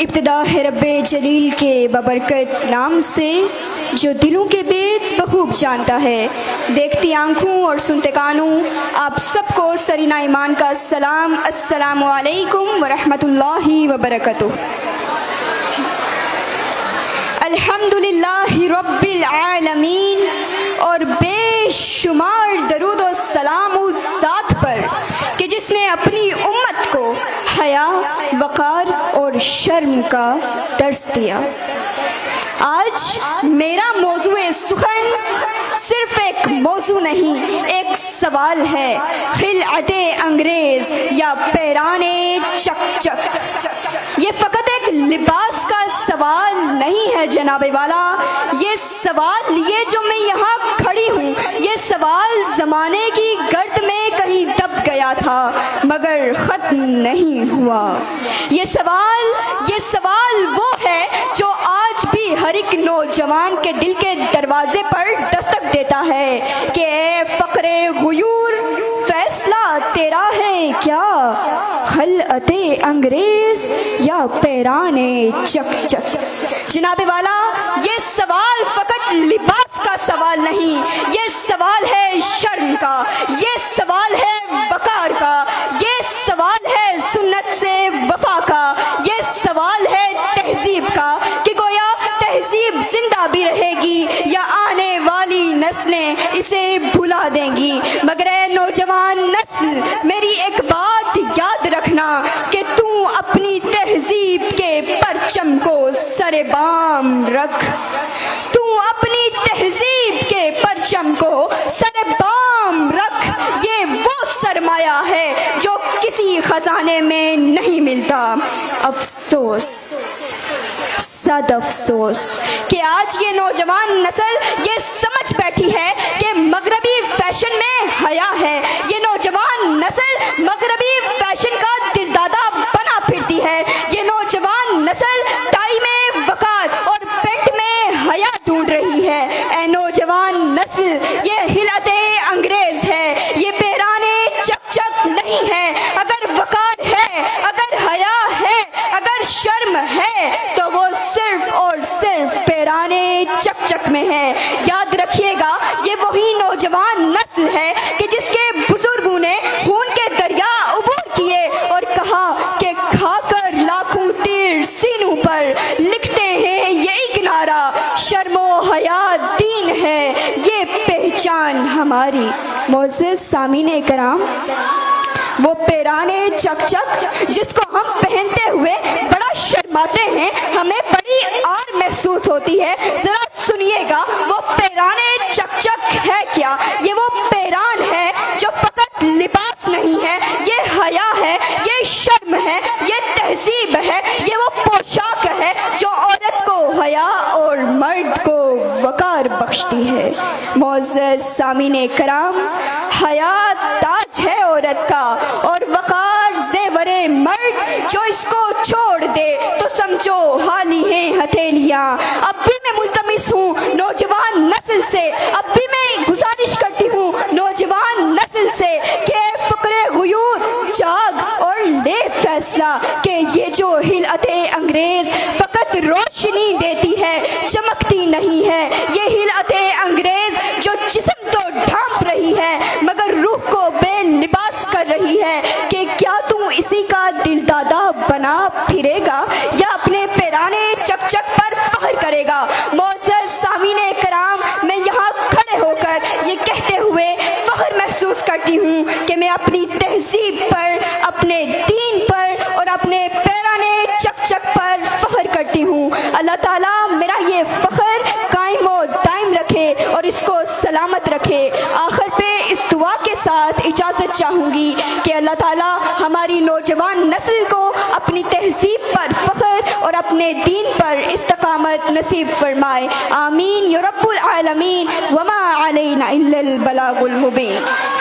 ابتدا ہے رب جلیل کے ببرکت نام سے جو دلوں کے بیت بخوب جانتا ہے. دیکھتی آنکھوں اور سنتے کانوں آپ سب کو سرینہ ایمان کا سلام. السلام علیکم ورحمۃ اللہ وبرکاتہ. الحمدللہ رب العالمین. اور بے شمار درود و سلام اس ذات پر کہ جس نے اپنی امت کو حیا، وقار اور شرم کا درس دیا. آج میرا موضوع سخن صرف ایک موضوع نہیں، ایک سوال ہے. خلعت انگریز یا پیران چک چک. یہ فقط ایک لباس کا سوال نہیں ہے جناب والا. یہ سوال لیے جو میں یہاں کھڑی ہوں، یہ سوال زمانے کی گرد میں کہیں دب گیا تھا مگر ختم نہیں ہوا. یہ سوال وہ ہے جو آج بھی ہر ایک نوجوان کے دل کے دروازے پر دستک دیتا ہے کہ اے فقر غیور، فیصلہ تیرا ہے کیا؟ خلعت انگریز یا پیران چک چک. جناب والا، یہ سوال فقط لباس کا سوال نہیں، یہ سوال ہے شرم کا، یہ سوال ہے وقار کا، یہ سوال ہے سنت سے وفا کا، یہ سوال ہے تہذیب کا کہ گویا تہذیب زندہ بھی رہے گی یا آنے والی نسلیں اسے بھلا دیں گی. مگر اے نوجوان نسل، میری ایک بات یاد رکھنا کہ تو اپنی تہذیب کے پرچم کو سر بام رکھ. تو اپنی تہذیب کے پرچم کو سر بام رکھ. یہ وہ سرمایہ ہے جو کسی خزانے میں نہیں ملتا. افسوس، صد افسوس کہ آج یہ نوجوان نسل یہ سمجھ بیٹھی ہے کہ مغربی فیشن میں حیا ہے. یہ نوجوان نسل مغربی فیشن کا دل دادا بنا پھرتی ہے. یہ نوجوان نسل ٹائی میں وقار اور پینٹ میں حیا ڈھونڈ رہی ہے. اے نوجوان نسل، یہ خلعت انگریز ہے، یہ پیران چک چک نہیں ہے. اگر وقار ہے، اگر حیا ہے، اگر شرم ہے تو وہ صرف اور صرف پیران چک چک میں ہے. یاد رکھیے گا، یہ وہی نوجوان نسل ہے کہ جس کے بزرگوں نے خون کے دریا عبور کیے اور کہا کہ کھا کر لاکھوں تیر سینوں پر لکھتے ہیں یہ کنارہ، شرم و حیا دین ہے یہ پہچان ہماری. معزز سامعین کرام، وہ پیران چک چک جس کو ہم پہنتے ہوئے بڑا شرماتے ہیں، ہمیں بڑی آر محسوس ہوتی ہے، ذرا سنیے گا وہ پیران چک چک ہے کیا. یہ وہ پیران ہے جو فقط لباس نہیں ہے، یہ حیا ہے، یہ شرم ہے، یہ تہذیب ہے، یہ وہ پوشاک ہے جو عورت کو حیا اور مرد کو وقار بخشتی ہے. معزز سامعین کرام، حیا تاج ہے عورت کا اور وقار زیور مرد. جو اس کو چھوڑ دے تو سمجھو حالی ہیں ہتھیلیاں. اب بھی میں ملتمس ہوں نوجوان نسل سے، اب بھی میں گزارش کرتی ہوں نوجوان نسل سے کہ فقر غیور جاگ اور لے فیصلہ کہ یہ جو خلعت انگریز فقط روشنی دیتی ہے، چمکتی نہیں ہے. یہ خلعت انگریز جو جسم تو ڈھانپ رہی ہے مگر روح کو بے لباس کر رہی ہے کہ کیا تم اسی کا دل دادا بنا پھرے گا یا اپنے پیران چک چک پر فخر کرے گا. معزز سامعین کرام، میں یہاں کھڑے ہو کر یہ کہتے ہوئے فخر محسوس کرتی ہوں کہ میں اپنی تہذیب پر، اپنے دین پر اور اپنے پیران چک چک پر فخر کرتی ہوں. اللہ تعالیٰ میرا یہ فخر قائم و دائم رکھے اور اس کو سلامت رکھے. آخر پہ اس دعا کے ساتھ اجازت چاہوں گی کہ اللہ تعالیٰ ہماری نوجوان نسل کو اپنی تہذیب پر فخر اور اپنے دین پر استقامت نصیب فرمائے. آمین یا رب العالمین. وما علینا الا البلاغ المبین.